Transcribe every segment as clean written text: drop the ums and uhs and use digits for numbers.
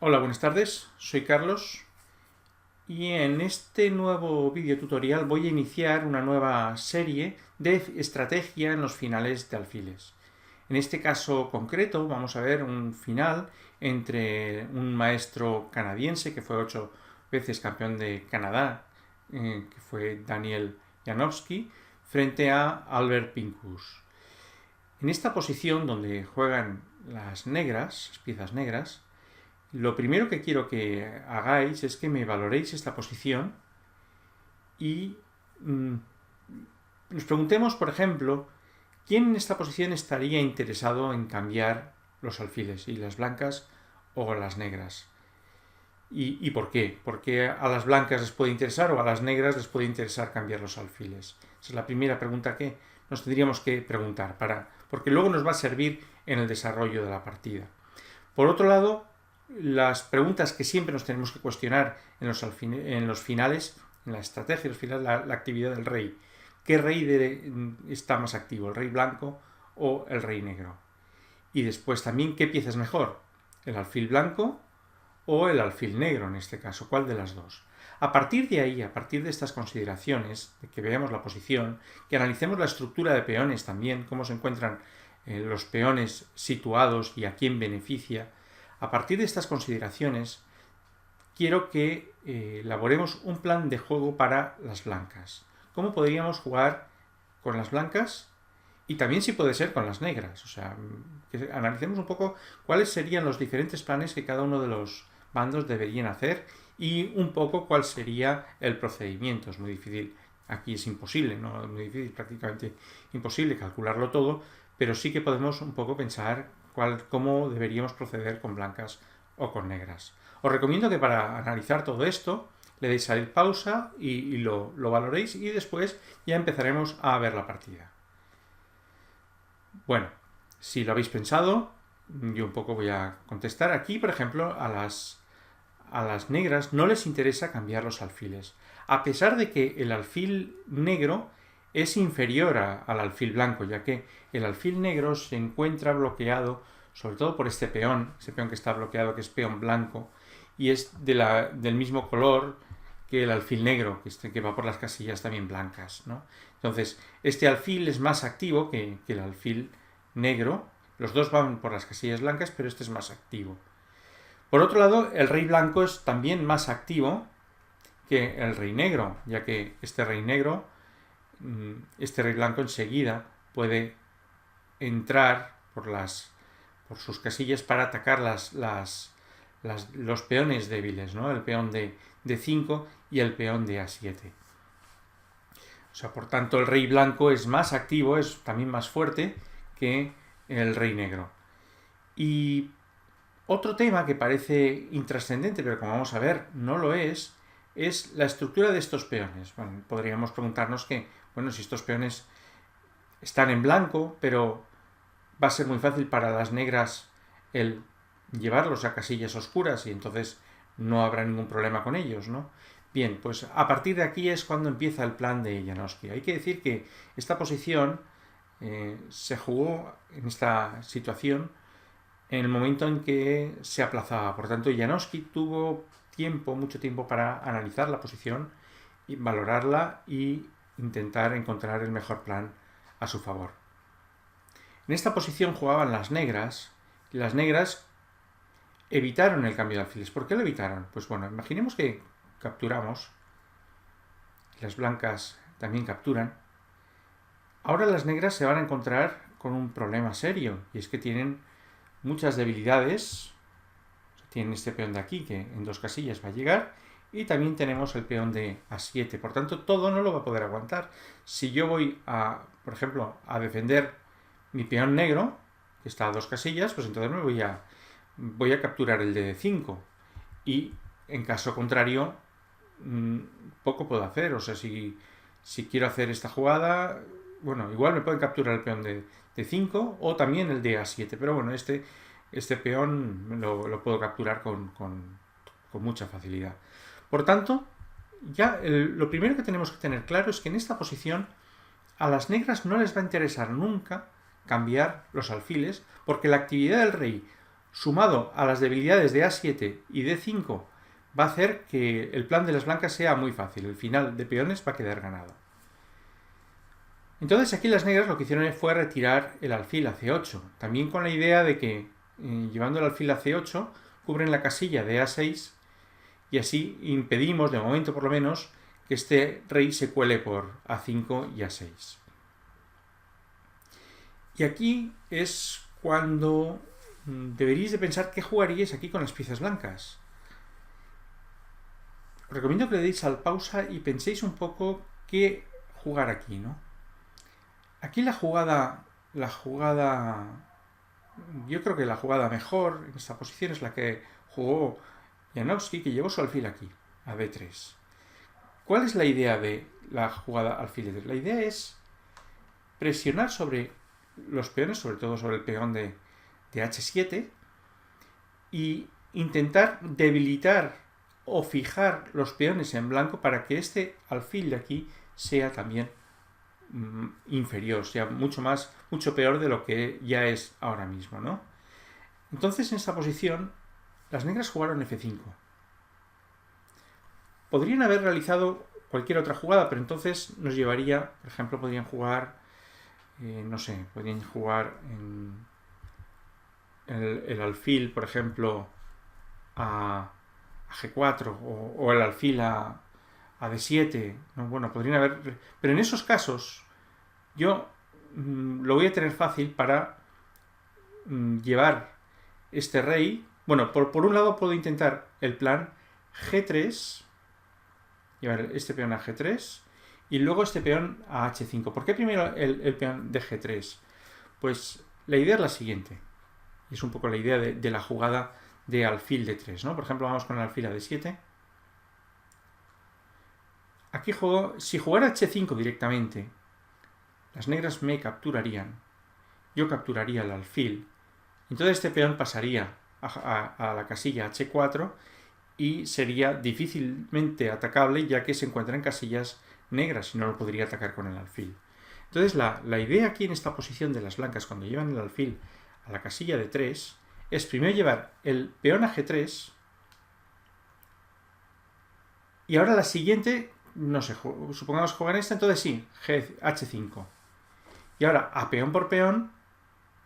Hola, buenas tardes, soy Carlos y en este nuevo vídeo tutorial voy a iniciar una nueva serie de estrategia en los finales de alfiles. En este caso concreto vamos a ver un final entre un maestro canadiense que fue 8 veces campeón de Canadá, que fue Daniel Janowski, frente a Albert Pincus. En esta posición donde juegan las negras, las piezas negras, lo primero que quiero que hagáis es que me valoréis esta posición y nos preguntemos, por ejemplo, ¿quién en esta posición estaría interesado en cambiar los alfiles, y las blancas o las negras? ¿Y por qué? ¿Por qué a las blancas les puede interesar o a las negras les puede interesar cambiar los alfiles? Esa es la primera pregunta que nos tendríamos que preguntar, porque luego nos va a servir en el desarrollo de la partida. Por otro lado, las preguntas que siempre nos tenemos que cuestionar en los finales, en la estrategia de los finales, la actividad del rey. ¿Qué rey está más activo, el rey blanco o el rey negro? Y después también, ¿qué pieza es mejor? ¿El alfil blanco o el alfil negro en este caso? ¿Cuál de las dos? A partir de ahí, a partir de estas consideraciones, de que veamos la posición, que analicemos la estructura de peones también, cómo se encuentran los peones situados y a quién beneficia. A partir de estas consideraciones, quiero que elaboremos un plan de juego para las blancas. ¿Cómo podríamos jugar con las blancas? Y también si puede ser con las negras. O sea, que analicemos un poco cuáles serían los diferentes planes que cada uno de los bandos deberían hacer y un poco cuál sería el procedimiento. Es muy difícil, aquí es imposible, no es muy difícil, prácticamente imposible calcularlo todo, pero sí que podemos un poco pensar cómo deberíamos proceder con blancas o con negras. Os recomiendo que para analizar todo esto le deis a pausa y lo valoréis y después ya empezaremos a ver la partida. Bueno, si lo habéis pensado, yo un poco voy a contestar. Aquí, por ejemplo, a las negras no les interesa cambiar los alfiles, a pesar de que el alfil negro es inferior al alfil blanco, ya que el alfil negro se encuentra bloqueado, sobre todo por ese peón que está bloqueado, que es peón blanco, y es del mismo color que el alfil negro, que va por las casillas también blancas, ¿no? Entonces, este alfil es más activo que el alfil negro. Los dos van por las casillas blancas, pero este es más activo. Por otro lado, el rey blanco es también más activo que el rey negro, ya que este rey blanco enseguida puede entrar por sus casillas para atacar los peones débiles, ¿no? El peón de D5 y el peón de A7. O sea, por tanto, el rey blanco es más activo, es también más fuerte que el rey negro. Y otro tema que parece intrascendente, pero como vamos a ver, no lo es la estructura de estos peones. Bueno, podríamos preguntarnos que, bueno, si estos peones están en blanco, pero va a ser muy fácil para las negras el llevarlos a casillas oscuras y entonces no habrá ningún problema con ellos, ¿no? Bien, pues a partir de aquí es cuando empieza el plan de Janowski. Hay que decir que esta posición se jugó en esta situación en el momento en que se aplazaba. Por tanto, Janowski tuvo mucho tiempo para analizar la posición, y valorarla y intentar encontrar el mejor plan a su favor. En esta posición jugaban las negras, y las negras evitaron el cambio de alfiles. ¿Por qué lo evitaron? Pues bueno, imaginemos que capturamos, las blancas también capturan. Ahora las negras se van a encontrar con un problema serio, y es que tienen muchas debilidades. Tienen este peón de aquí que en 2 casillas va a llegar, y también tenemos el peón de A7. Por tanto, todo no lo va a poder aguantar. Si yo voy por ejemplo, a defender mi peón negro, que está a 2 casillas, pues entonces voy a capturar el de D5. Y en caso contrario, poco puedo hacer. O sea, si quiero hacer esta jugada, bueno, igual me pueden capturar el peón de D5 o también el de A7. Pero bueno, este peón lo puedo capturar con mucha facilidad. Por tanto, ya lo primero que tenemos que tener claro es que en esta posición a las negras no les va a interesar nunca cambiar los alfiles, porque la actividad del rey sumado a las debilidades de A7 y D5, va a hacer que el plan de las blancas sea muy fácil. El final de peones va a quedar ganado. Entonces aquí las negras lo que hicieron fue retirar el alfil a C8, también con la idea de que llevando el alfil a C8 cubren la casilla de A6 y así impedimos, de momento por lo menos, que este rey se cuele por A5 y A6. Y aquí es cuando deberíais de pensar qué jugaríais aquí con las piezas blancas. Os recomiendo que le deis al pausa y penséis un poco qué jugar aquí, ¿no? Aquí la jugada, yo creo que la jugada mejor en esta posición es la que jugó Janowski, que llevó su alfil aquí, a B3. ¿Cuál es la idea de la jugada alfil D3? La idea es presionar sobre los peones, sobre todo sobre el peón de H7, y intentar debilitar o fijar los peones en blanco para que este alfil de aquí sea también inferior, sea mucho peor de lo que ya es ahora mismo, ¿no? Entonces, en esta posición, las negras jugaron F5. Podrían haber realizado cualquier otra jugada, pero entonces nos llevaría, por ejemplo, podrían jugar, no sé, podrían jugar en el alfil, por ejemplo, a G4 o el alfil a D7, ¿no? Bueno, podrían haber... Pero en esos casos yo lo voy a tener fácil para llevar este rey. Bueno, por un lado puedo intentar el plan G3, llevar este peón a G3 y luego este peón a H5. ¿Por qué primero el peón de G3? Pues la idea es la siguiente. Es un poco la idea de la jugada de alfil de 3, ¿no? Por ejemplo, vamos con el alfil a D7. Aquí juego, si jugara H5 directamente, las negras me capturarían. Yo capturaría el alfil. Entonces este peón pasaría a la casilla H4 y sería difícilmente atacable ya que se encuentra en casillas negras y no lo podría atacar con el alfil. Entonces la idea aquí en esta posición de las blancas cuando llevan el alfil a la casilla de 3 es primero llevar el peón a G3 y ahora la siguiente, no sé, supongamos jugar esta, entonces sí, H5. Y ahora a peón por peón,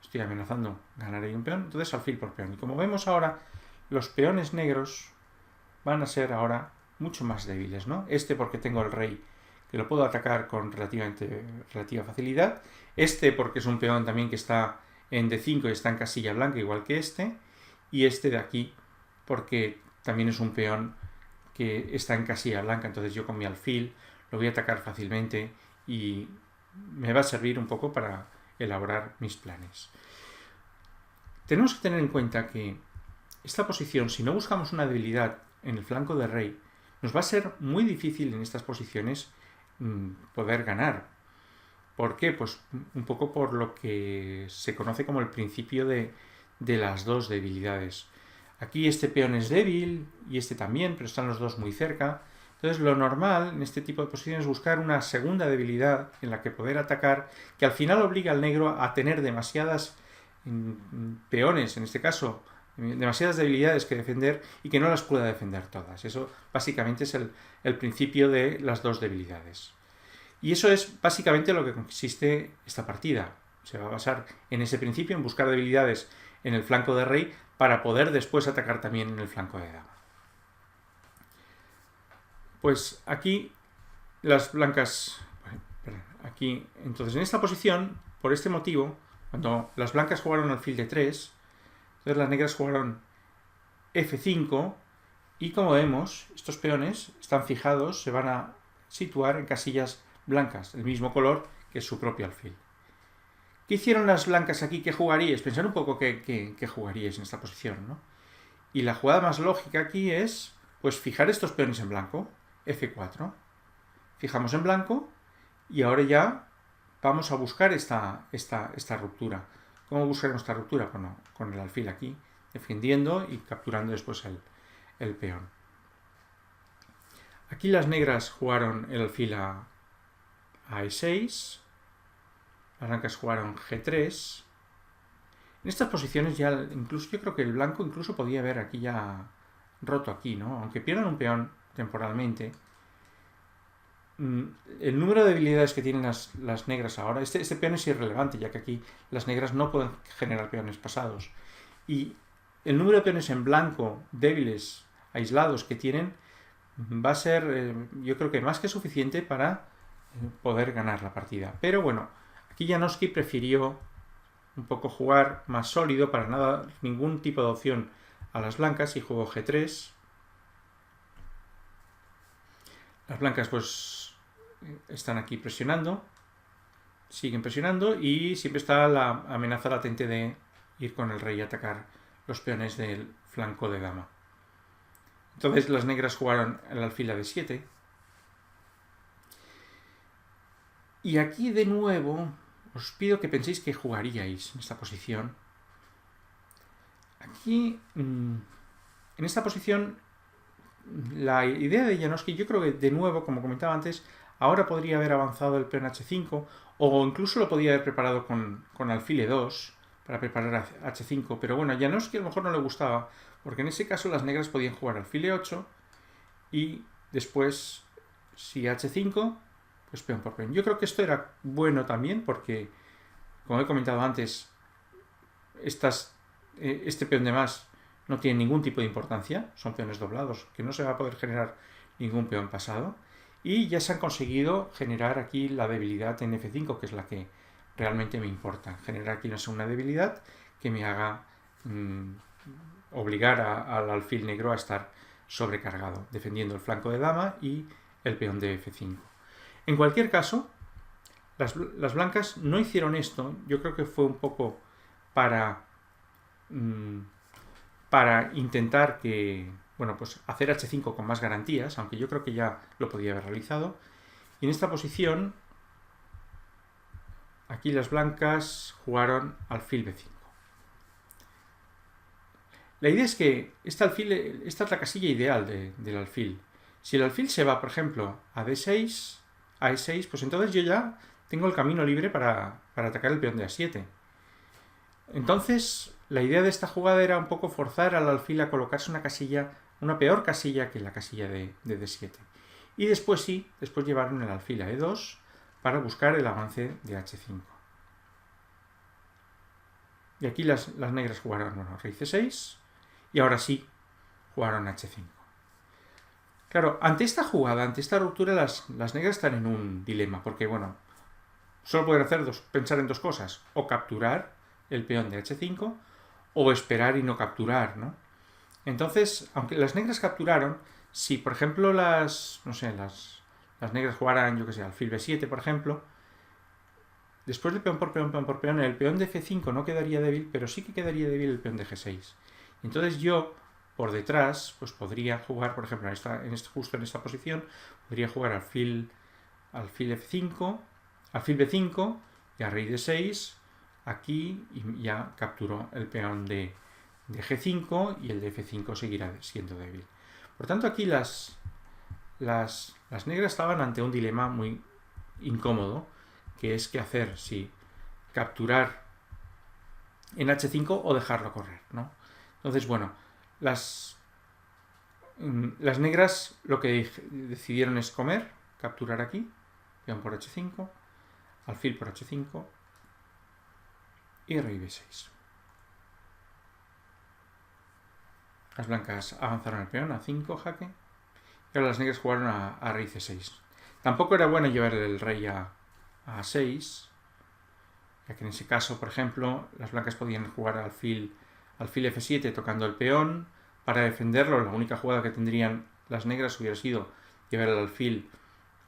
estoy amenazando ganar ahí un peón, entonces alfil por peón. Y como vemos ahora, los peones negros van a ser ahora mucho más débiles, ¿no? Este porque tengo el rey, que lo puedo atacar con relativa facilidad. Este porque es un peón también que está en D5 y está en casilla blanca, igual que este. Y este de aquí porque también es un peón que está en casilla blanca, entonces yo con mi alfil lo voy a atacar fácilmente y me va a servir un poco para elaborar mis planes. Tenemos que tener en cuenta que esta posición, si no buscamos una debilidad en el flanco de rey, nos va a ser muy difícil en estas posiciones poder ganar. ¿Por qué? Pues un poco por lo que se conoce como el principio de las dos debilidades. Aquí este peón es débil y este también, pero están los dos muy cerca. Entonces lo normal en este tipo de posiciones es buscar una segunda debilidad en la que poder atacar, que al final obliga al negro a tener demasiadas peones, en este caso, demasiadas debilidades que defender y que no las pueda defender todas. Eso básicamente es el principio de las dos debilidades. Y eso es básicamente lo que consiste esta partida. Se va a basar en ese principio, en buscar debilidades en el flanco de rey para poder después atacar también en el flanco de dama. Pues aquí las blancas... Aquí, entonces en esta posición, por este motivo, cuando las blancas jugaron alfil de 3, entonces las negras jugaron F5 y como vemos, estos peones están fijados, se van a situar en casillas blancas, el mismo color que su propio alfil. ¿Qué hicieron las blancas aquí? ¿Qué jugaríais? Pensar un poco qué jugaríais en esta posición, ¿no? Y la jugada más lógica aquí es, pues, fijar estos peones en blanco, F4. Fijamos en blanco y ahora ya vamos a buscar esta ruptura. ¿Cómo buscaremos esta ruptura? Bueno, con el alfil aquí, defendiendo y capturando después el peón. Aquí las negras jugaron el alfil a E6, las blancas jugaron G3. En estas posiciones ya, incluso yo creo que el blanco incluso podía haber aquí ya roto aquí, ¿no? Aunque pierdan un peón temporalmente, el número de debilidades que tienen las negras ahora, este peón es irrelevante, ya que aquí las negras no pueden generar peones pasados. Y el número de peones en blanco débiles, aislados que tienen, va a ser, yo creo que más que suficiente para poder ganar la partida. Pero bueno, aquí Janoski prefirió un poco jugar más sólido para no dar ningún tipo de opción a las blancas y jugó G3. Las blancas pues están aquí presionando, siguen presionando y siempre está la amenaza latente de ir con el rey y atacar los peones del flanco de dama. Entonces las negras jugaron el alfil a D7. Y aquí de nuevo os pido que penséis que jugaríais en esta posición. Aquí, en esta posición, la idea de Janoski, yo creo que de nuevo, como comentaba antes, ahora podría haber avanzado el peón H5 o incluso lo podría haber preparado con alfil E2 para preparar H5, pero bueno, a Janoski a lo mejor no le gustaba, porque en ese caso las negras podían jugar alfil E8 y después, si H5, pues peón por peón. Yo creo que esto era bueno también porque, como he comentado antes, este peón de más no tiene ningún tipo de importancia, son peones doblados, que no se va a poder generar ningún peón pasado. Y ya se han conseguido generar aquí la debilidad en F5, que es la que realmente me importa. Generar aquí una segunda debilidad que me haga obligar al alfil negro a estar sobrecargado, defendiendo el flanco de dama y el peón de F5. En cualquier caso, las blancas no hicieron esto. Yo creo que fue un poco para intentar que, bueno, pues hacer H5 con más garantías, aunque yo creo que ya lo podía haber realizado. Y en esta posición, aquí las blancas jugaron alfil B5. La idea es que esta es la casilla ideal del alfil. Si el alfil se va, por ejemplo, a D6, a E6, pues entonces yo ya tengo el camino libre para atacar el peón de A7. Entonces, la idea de esta jugada era un poco forzar al alfil a colocarse una peor casilla que la casilla de D7. Y después llevaron el alfil a E2 para buscar el avance de H5. Y aquí las negras jugaron, rey C6 y ahora sí jugaron H5. Claro, ante esta jugada, ante esta ruptura, las negras están en un dilema, porque bueno, solo pueden pensar en dos cosas, o capturar el peón de H5 o esperar y no capturar, ¿no? Entonces, aunque las negras capturaron, si por ejemplo las negras jugaran, yo que sé, alfil B7, por ejemplo, después de peón por peón, el peón de F5 no quedaría débil, pero sí que quedaría débil el peón de G6. Entonces yo, por detrás, pues podría jugar, por ejemplo, justo en esta posición, podría jugar alfil F5, alfil B5 y a rey D6 aquí y ya capturó el peón de G5 y el de F5 seguirá siendo débil. Por tanto, aquí las negras estaban ante un dilema muy incómodo, que es qué hacer, si capturar en H5 o dejarlo correr, ¿no? Entonces, bueno, las negras lo que decidieron es comer, capturar aquí, peón por H5, alfil por H5 y rey B6. Las blancas avanzaron el peón a 5, jaque, y ahora las negras jugaron a rey C6. Tampoco era bueno llevar el rey a 6, ya que en ese caso, por ejemplo, las blancas podían jugar alfil F7 tocando el peón. Para defenderlo, la única jugada que tendrían las negras hubiera sido llevar el alfil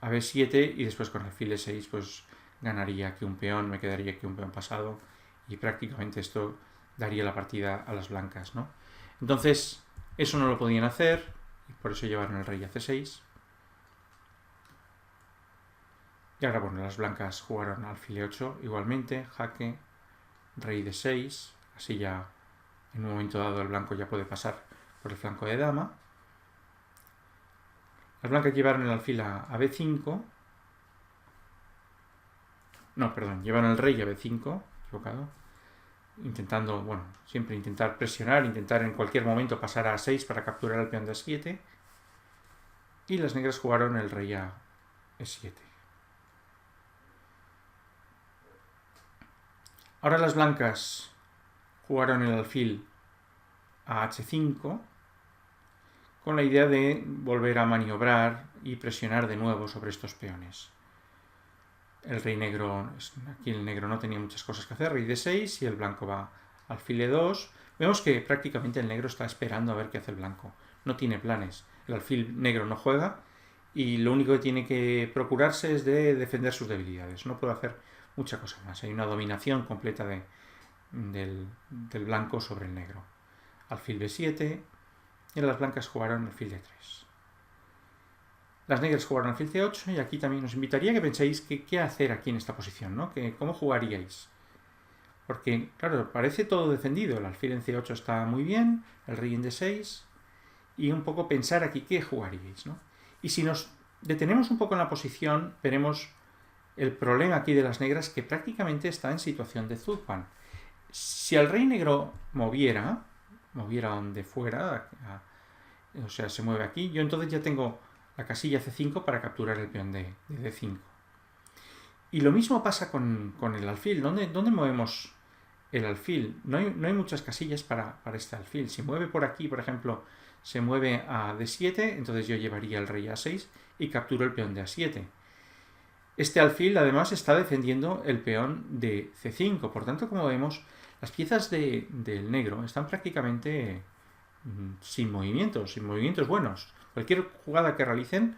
a B7 y después con alfil E6 pues ganaría aquí un peón, me quedaría aquí un peón pasado y prácticamente esto daría la partida a las blancas, ¿no? Entonces, eso no lo podían hacer y por eso llevaron el rey a C6. Y ahora, bueno, las blancas jugaron alfil E8 igualmente, jaque, rey D6, así ya en un momento dado el blanco ya puede pasar por el flanco de dama. Las blancas llevaron el alfil a B5. No, perdón, llevaron el rey a B5, equivocado. intentando, bueno, siempre intentar presionar, intentar en cualquier momento pasar a A6 para capturar el peón de A7. Y las negras jugaron el rey a E7. Ahora las blancas jugaron el alfil a H5 con la idea de volver a maniobrar y presionar de nuevo sobre estos peones. El rey negro, aquí el negro no tenía muchas cosas que hacer, rey D6 y el blanco va alfil E2. Vemos que prácticamente el negro está esperando a ver qué hace el blanco. No tiene planes. El alfil negro no juega y lo único que tiene que procurarse es de defender sus debilidades. No puede hacer mucha cosa más. Hay una dominación completa del blanco sobre el negro. Alfil B7 y las blancas jugaron alfil D3. Las negras jugaron alfil C8 y aquí también os invitaría a que penséis qué hacer aquí en esta posición, ¿no? ¿Cómo jugaríais? Porque, claro, parece todo defendido. El alfil en C8 está muy bien, el rey en D6 y un poco pensar aquí qué jugaríais, ¿no? Y si nos detenemos un poco en la posición, veremos el problema aquí de las negras que prácticamente está en situación de Zupan. Si el rey negro moviera donde fuera, o sea, se mueve aquí, yo entonces ya tengo la casilla C5 para capturar el peón de D5. Y lo mismo pasa con el alfil. ¿Dónde movemos el alfil? No hay muchas casillas para este alfil. Si mueve por aquí, por ejemplo, se mueve a D7, entonces yo llevaría el rey a A6 y capturo el peón de A7. Este alfil además está defendiendo el peón de C5. Por tanto, como vemos, las piezas del negro están prácticamente sin movimientos buenos. Cualquier jugada que realicen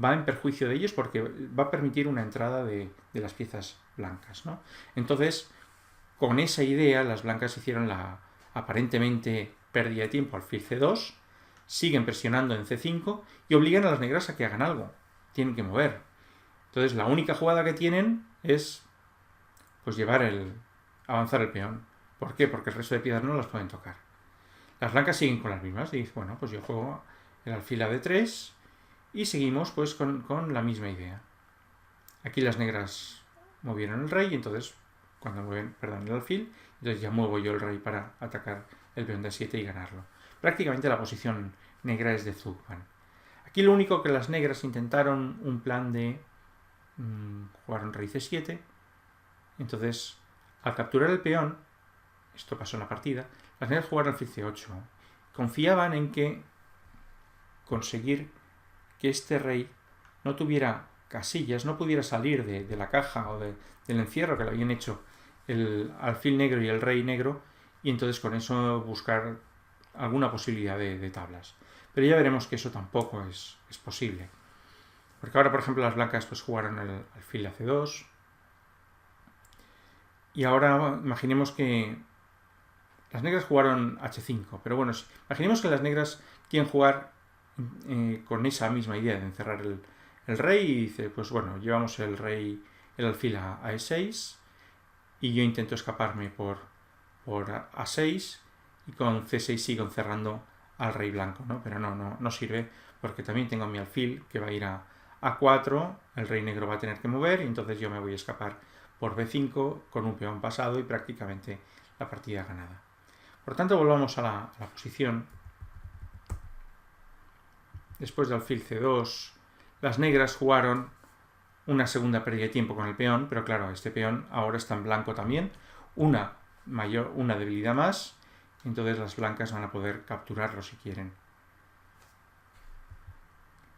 va en perjuicio de ellos porque va a permitir una entrada de las piezas blancas, ¿no? Entonces, con esa idea, las blancas hicieron la aparentemente pérdida de tiempo alfil C2, siguen presionando en C5 y obligan a las negras a que hagan algo. Tienen que mover. Entonces, la única jugada que tienen es pues avanzar el peón. ¿Por qué? Porque el resto de piezas no las pueden tocar. Las blancas siguen con las mismas y dicen, bueno, pues yo juego el alfil a D3 y seguimos pues con la misma idea. Aquí las negras movieron el rey y entonces cuando mueven, el alfil, entonces ya muevo yo el rey para atacar el peón de A7 y ganarlo. Prácticamente la posición negra es de Zupan. Aquí lo único que las negras intentaron un plan de jugar un rey C7. Entonces, al capturar el peón, esto pasó en la partida, las negras jugaron alfil C8. Confiaban en que conseguir que este rey no tuviera casillas, no pudiera salir de la caja o del encierro que le habían hecho el alfil negro y el rey negro, y entonces con eso buscar alguna posibilidad de tablas. Pero ya veremos que eso tampoco es posible. Porque ahora, por ejemplo, las blancas pues jugaron el alfil a C2. Y ahora imaginemos que las negras jugaron H5. Pero bueno, imaginemos que las negras quieren jugar con esa misma idea de encerrar el rey y dice, pues bueno, llevamos el alfil a E6 y yo intento escaparme por A6 y con C6 sigo encerrando al rey blanco, ¿no? Pero no sirve porque también tengo mi alfil que va a ir a A4, el rey negro va a tener que mover y entonces yo me voy a escapar por B5 con un peón pasado y prácticamente la partida ganada. Por tanto, volvamos a la posición. Después de alfil C2, las negras jugaron una segunda pérdida de tiempo con el peón, pero claro, este peón ahora está en blanco también, una debilidad más, entonces las blancas van a poder capturarlo si quieren.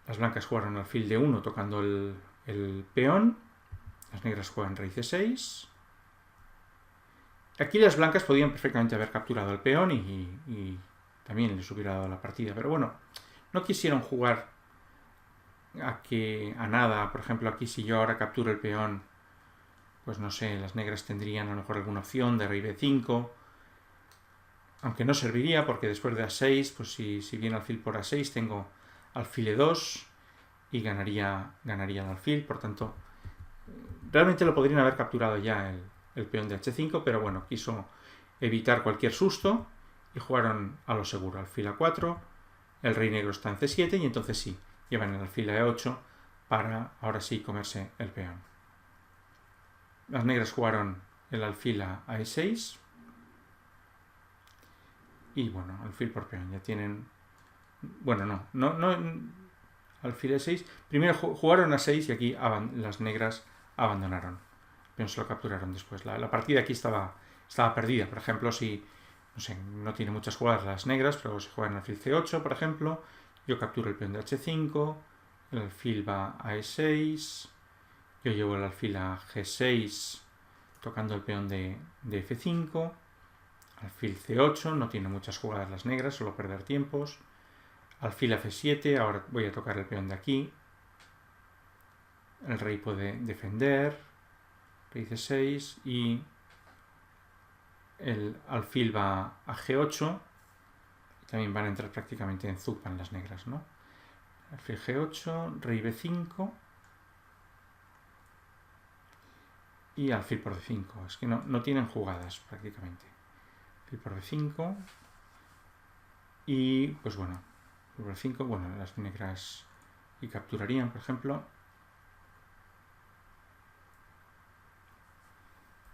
Las blancas jugaron alfil D1 tocando el peón, las negras juegan rey C6. Aquí las blancas podían perfectamente haber capturado el peón y también les hubiera dado la partida, pero bueno, no quisieron jugar a nada. Por ejemplo, aquí si yo ahora capturo el peón, pues no sé, las negras tendrían a lo mejor alguna opción de rey B5, aunque no serviría porque después de A6, pues si viene alfil por A6 tengo alfil E2 y ganaría el alfil. Por tanto, realmente lo podrían haber capturado ya el peón de H5, pero bueno, quiso evitar cualquier susto y jugaron a lo seguro, alfil A4, el rey negro está en C7 y entonces sí, llevan el alfil a E8 para ahora sí comerse el peón. Las negras jugaron el alfil a E6 y bueno, alfil por peón. Ya tienen... Bueno, no alfil E6. Primero jugaron a 6 y aquí las negras abandonaron. El peón se lo capturaron después. La partida aquí estaba perdida. Por ejemplo, si no sé, no tiene muchas jugadas las negras, pero si juegan alfil C8, por ejemplo, yo capturo el peón de H5, el alfil va a E6, yo llevo el alfil a G6 tocando el peón de F5, alfil C8, no tiene muchas jugadas las negras, solo perder tiempos, alfil a F7, ahora voy a tocar el peón de aquí, el rey puede defender, rey C6 y el alfil va a G8, también van a entrar prácticamente en zupan las negras, ¿no? Alfil G8, rey B5 y alfil por D5. Es que no tienen jugadas prácticamente. Alfil por D5 y pues bueno, alfil por D5, bueno, las negras y capturarían, por ejemplo.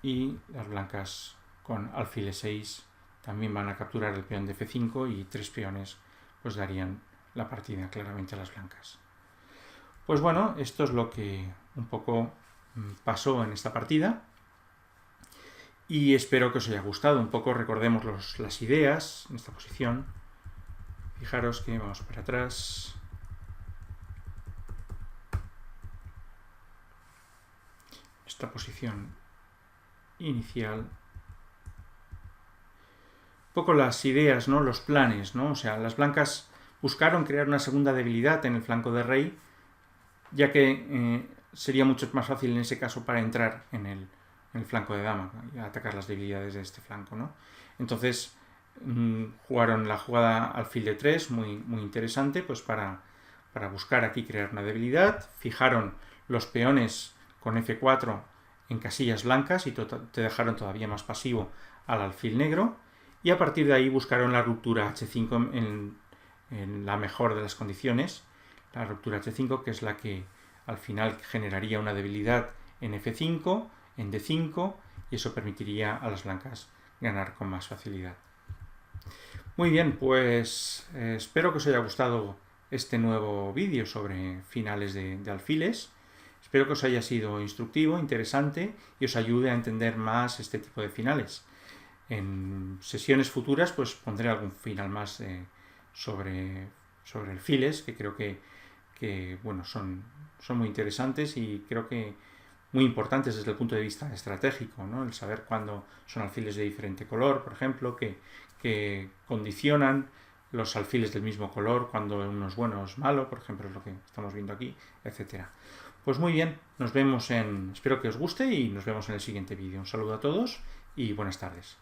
Y las blancas con alfil E6 también van a capturar el peón de F5 y 3 peones pues darían la partida claramente a las blancas. Pues bueno, esto es lo que un poco pasó en esta partida y espero que os haya gustado. Un poco recordemos las ideas en esta posición. Fijaros que vamos para atrás. Esta posición inicial. Un poco las ideas, ¿no? Los planes, ¿no? O sea, las blancas buscaron crear una segunda debilidad en el flanco de rey, ya que sería mucho más fácil en ese caso para entrar en el flanco de dama y atacar las debilidades de este flanco, ¿no? Entonces jugaron la jugada alfil de 3, muy interesante, pues para buscar aquí crear una debilidad. Fijaron los peones con F4 en casillas blancas y te dejaron todavía más pasivo al alfil negro. Y a partir de ahí buscaron la ruptura H5 en la mejor de las condiciones, la ruptura H5, que es la que al final generaría una debilidad en F5, en D5, y eso permitiría a las blancas ganar con más facilidad. Muy bien, pues espero que os haya gustado este nuevo vídeo sobre finales de alfiles. Espero que os haya sido instructivo, interesante y os ayude a entender más este tipo de finales. En sesiones futuras pues pondré algún final más sobre alfiles, que creo que bueno, son muy interesantes y creo que muy importantes desde el punto de vista estratégico, ¿no? El saber cuándo son alfiles de diferente color, por ejemplo, que condicionan los alfiles del mismo color, cuando uno es bueno o es malo, por ejemplo, es lo que estamos viendo aquí, etcétera. Pues muy bien, nos vemos espero que os guste y nos vemos en el siguiente vídeo. Un saludo a todos y buenas tardes.